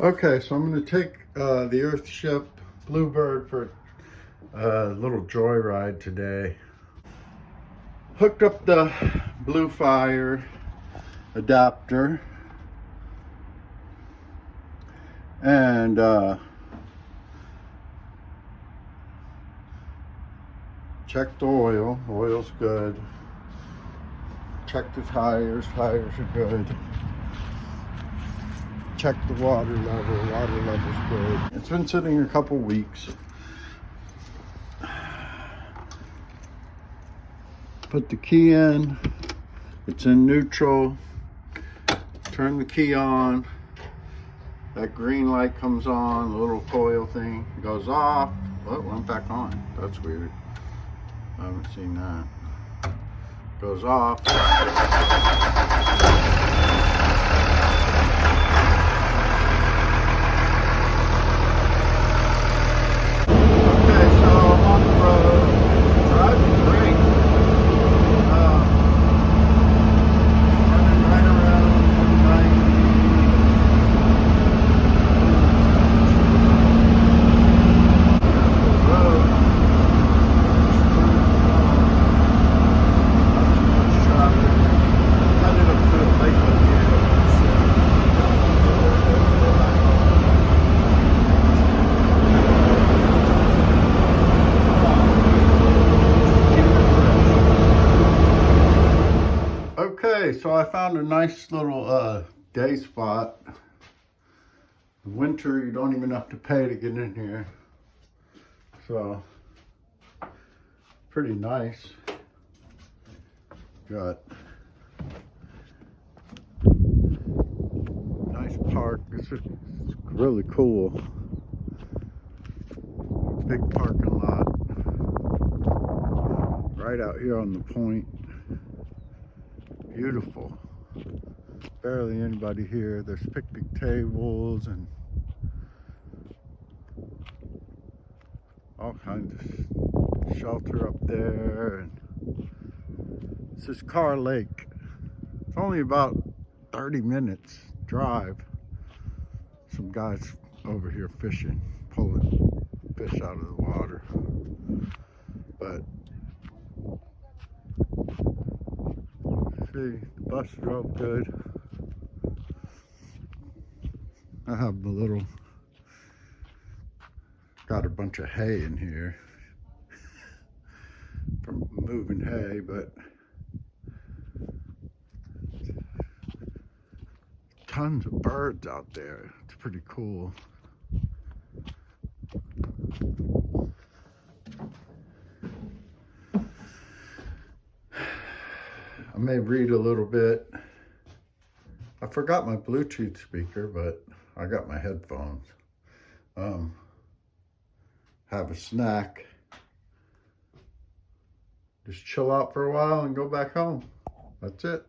Okay, so I'm going to take the Earthship Bluebird for a little joyride today. Hooked up the Blue Fire adapter and checked the oil. Oil's good. Checked the tires. Tires are good. Check the water level's good. It's been sitting a couple weeks. Put the key in, it's in neutral. Turn the key on, that green light comes on, the little coil thing goes off. Oh, it went back on. That's weird. I haven't seen that. Goes off. Okay, so I found a nice little day spot. In winter, you don't even have to pay to get in here. So, pretty nice. Got nice park. This is really cool. Big parking lot. Right out here on the point. Beautiful. Barely anybody here. There's picnic tables and all kinds of shelter up there. And this is Car Lake. It's only about 30 minutes drive. Some guys over here fishing, pulling fish out of the water. But see, the bus drove good. I have the little, got a bunch of hay in here from moving hay, but tons of birds out there. It's pretty cool. I may read a little bit. I forgot my Bluetooth speaker, but I got my headphones. Have a snack. Just chill out for a while and go back home. That's it.